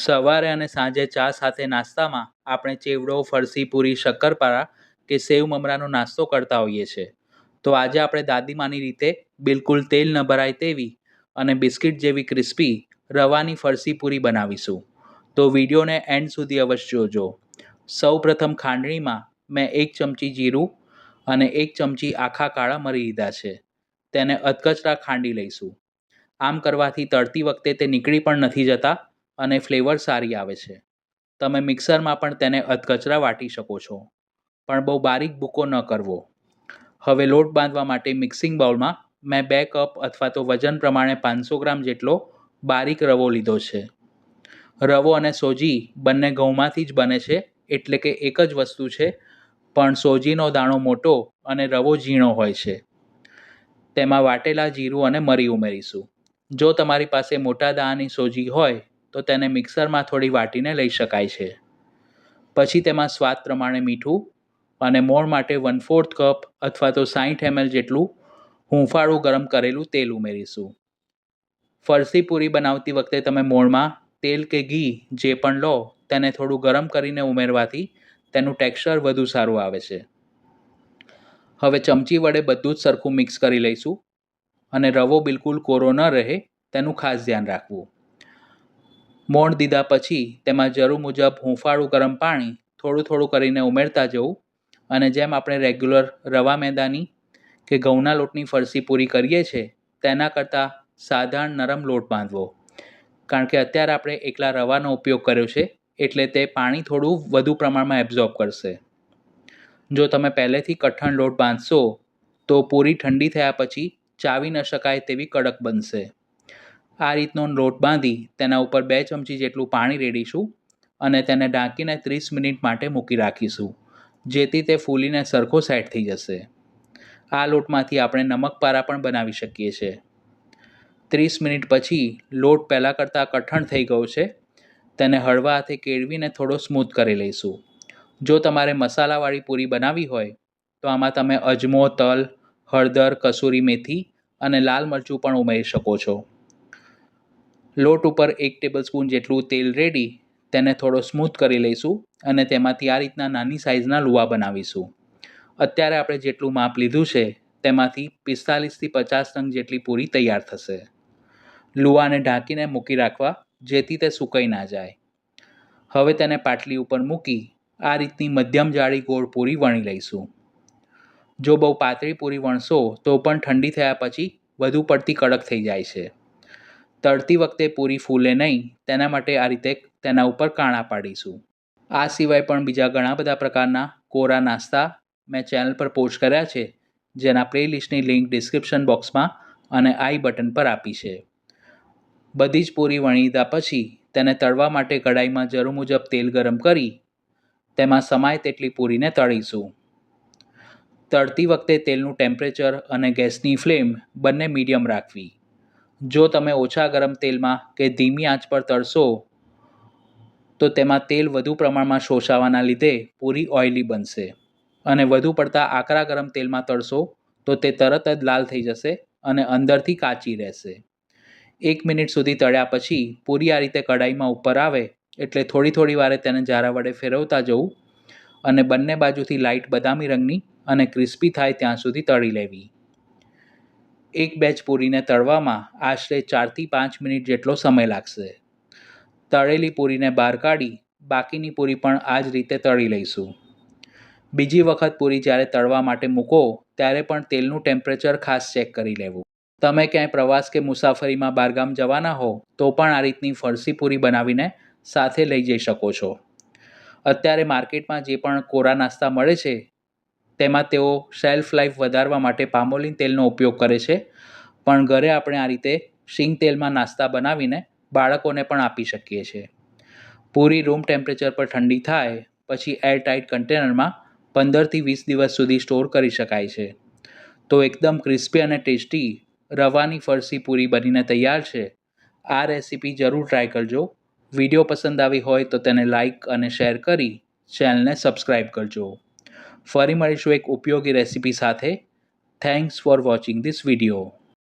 સવારે અને સાંજે ચા સાથે નાસ્તામાં આપણે ચેવડો, ફરસી પૂરી, શક્કરપારા કે સેવ મમરાનો નાસ્તો કરતા હોઈએ છીએ. તો આજે આપણે દાદીમાની રીતે બિલકુલ તેલ ન ભરાય તેવી અને બિસ્કિટ જેવી ક્રિસ્પી રવાની ફરસી પૂરી બનાવીશું. તો વિડીયોને એન્ડ સુધી અવશ્ય જોજો. સૌ પ્રથમ ખાંડણીમાં મેં 1 ચમચી જીરું અને 1 ચમચી આખા કાળા મરી લીધા છે. તેને અધકચરા ખાંડી લઈશું. આમ કરવાથી તળતી વખતે તે નીકળી પણ નથી જતા અને ફ્લેવર સારી આવે છે. તમે મિક્સરમાં પણ તેને અધકચરા વાટી શકો છો, પણ બહુ બારીક ભૂકો ન કરવો. હવે લોટ બાંધવા માટે મિક્સિંગ બાઉલમાં મેં 2 કપ અથવા તો વજન પ્રમાણે 500 ગ્રામ જેટલો બારીક રવો લીધો છે. રવો અને સોજી બંને ઘઉંમાંથી જ બને છે, એટલે કે એક જ વસ્તુ છે, પણ સોજીનો દાણો મોટો અને રવો ઝીણો હોય છે. તેમાં વાટેલા જીરું અને મરી ઉમેરીશું. જો તમારી પાસે મોટા દાણાની સોજી હોય તો તેને મિક્સરમાં થોડી વાટીને લઈ શકાય છે. પછી તેમાં સ્વાદ પ્રમાણે મીઠું અને મોણ માટે 1/4 કપ અથવા તો 60 ml જેટલું હૂંફાળું ગરમ કરેલું તેલ ઉમેરીશું. ફરસી પૂરી બનાવતી વખતે તમે મોણમાં તેલ કે ઘી જે પણ લો તેને થોડું ગરમ કરીને ઉમેરવાથી તેનું ટેક્સચર વધુ સારું આવે છે. હવે ચમચી વડે બધું જ સરખું મિક્સ કરી લઈશું અને રવો બિલકુલ કોરો ન રહે તેનું ખાસ ધ્યાન રાખવું. મોણ દીધા પછી તેમાં જરૂર મુજબ હૂંફાળું ગરમ પાણી થોડું કરીને ઉમેરતા જવું અને જેમ આપણે રેગ્યુલર રવા મેદાની કે ઘઉંના લોટની ફરસી પૂરી કરીએ છીએ તેના કરતાં સાધારણ નરમ લોટ બાંધવો. કારણ કે અત્યારે આપણે એકલા રવાનો ઉપયોગ કર્યો છે, એટલે તે પાણી થોડું વધુ પ્રમાણમાં એબ્ઝોર્બ કરશે. જો તમે પહેલેથી કઠણ લોટ બાંધશો તો પૂરી ઠંડી થયા પછી ચાવી ન શકાય તેવી કડક બનશે. આ રીતનો લોટ બાંધી તેના ઉપર 2 ચમચી જેટલું પાણી રેડીશું અને તેને ઢાંકીને 30 મિનિટ માટે મૂકી રાખીશું, જેથી તે ફૂલીને સરખો સેટ થઈ જશે. આ લોટમાંથી આપણે નમકપારા પણ બનાવી શકીએ છીએ. 30 મિનિટ પછી લોટ પહેલાં કરતાં કઠણ થઈ ગયો છે. તેને હળવા હાથે કેળવીને થોડો સ્મૂથ કરી લઈશું. જો તમારે મસાલાવાળી પૂરી બનાવવી હોય તો આમાં તમે અજમો, તલ, હળદર, કસૂરી મેથી અને લાલ મરચું પણ ઉમેરી શકો છો. લોટ ઉપર 1 ટેબલસ્પૂન જેટલું તેલ રેડી તેને થોડો સ્મૂથ કરી લઈશું અને તેમાંથી આ રીતના નાની સાઇઝના લુવા બનાવીશું. અત્યારે આપણે જેટલું માપ લીધું છે તેમાંથી 45થી 50 નંગ જેટલી પૂરી તૈયાર થશે. લુવાને ઢાંકીને મૂકી રાખવા, જેથી તે સુકાઈ ના જાય. હવે તેને પાટલી ઉપર મૂકી આ રીતની મધ્યમ જાડી ગોળ પૂરી વણી લઈશું. જો બહુ પાતળી પૂરી વણશો તો પણ ઠંડી થયા પછી વધુ પડતી કડક થઈ જાય છે. તળતી વખતે પૂરી ફૂલે નહીં તેના માટે આ રીતે તેના ઉપર કાણા પાડીશું. આ સિવાય પણ બીજા ઘણા બધા પ્રકારના કોરા નાસ્તા મેં ચેનલ પર પોસ્ટ કર્યા છે, જેના પ્લેલિસ્ટની લિંક ડિસ્ક્રિપ્શન બોક્સમાં અને આઈ બટન પર આપી છે. બધી જ પૂરી વણી લીધા પછી તેને તળવા માટે કઢાઈમાં જરૂર મુજબ તેલ ગરમ કરી તેમાં સમાય તેટલી પૂરીને તળીશું. તળતી વખતે તેલનું ટેમ્પરેચર અને ગેસની ફ્લેમ બંને મીડિયમ રાખવી. જો તમે ઓછા ગરમ તેલમાં કે ધીમી આંચ પર તળશો તો તેમાં તેલ વધુ પ્રમાણમાં શોષાવાના લીધે પૂરી ઓઇલી બનશે અને વધુ પડતા આકરા ગરમ તેલમાં તળશો તો તે તરત જ લાલ થઈ જશે અને અંદરથી કાચી રહેશે. 1 મિનિટ સુધી તળ્યા પછી પૂરી આ રીતે કઢાઈમાં ઉપર આવે એટલે થોડી વારે તેને જારા વડે ફેરવતા જવું અને બંને બાજુથી લાઇટ બદામી રંગની અને ક્રિસ્પી થાય ત્યાં સુધી તળી લેવી. એક બેચ પૂરીને તળવામાં આશરે 4થી 5 મિનિટ જેટલો સમય લાગશે. તળેલી પૂરીને બહાર કાઢી બાકીની પૂરી પણ આ જ રીતે તળી લઈશું. બીજી વખત પૂરી જ્યારે તળવા માટે મૂકો ત્યારે પણ તેલનું ટેમ્પરેચર ખાસ ચેક કરી લેવું. તમે ક્યાંય પ્રવાસ કે મુસાફરીમાં બહારગામ જવાના હો તો પણ આ રીતની ફરસી પૂરી બનાવીને સાથે લઈ જઈ શકો છો. અત્યારે માર્કેટમાં જે પણ કોરા નાસ્તા મળે છે તેમાં તેઓ શેલ્ફ લાઈફ વધારવા માટે પામોલીન તેલનો ઉપયોગ કરે છે, પણ ઘરે આપણે આ રીતે શીંગ તેલમાં નાસ્તા બનાવીને બાળકોને પણ આપી શકીએ છીએ. પૂરી રૂમ ટેમ્પરેચર પર ઠંડી થાય પછી એરટાઇટ કન્ટેનરમાં 15થી 20 દિવસ સુધી સ્ટોર કરી શકાય છે. તો એકદમ ક્રિસ્પી અને ટેસ્ટી રવાની ફરસી પૂરી બનીને તૈયાર છે. આ રેસીપી જરૂર ટ્રાય કરજો. વિડીયો પસંદ આવી હોય તો તેને લાઇક અને શેર કરી ચેનલને સબસ્ક્રાઈબ કરજો. ફરી મળીશું એક ઉપયોગી રેસીપી સાથે. Thanks for watching this video.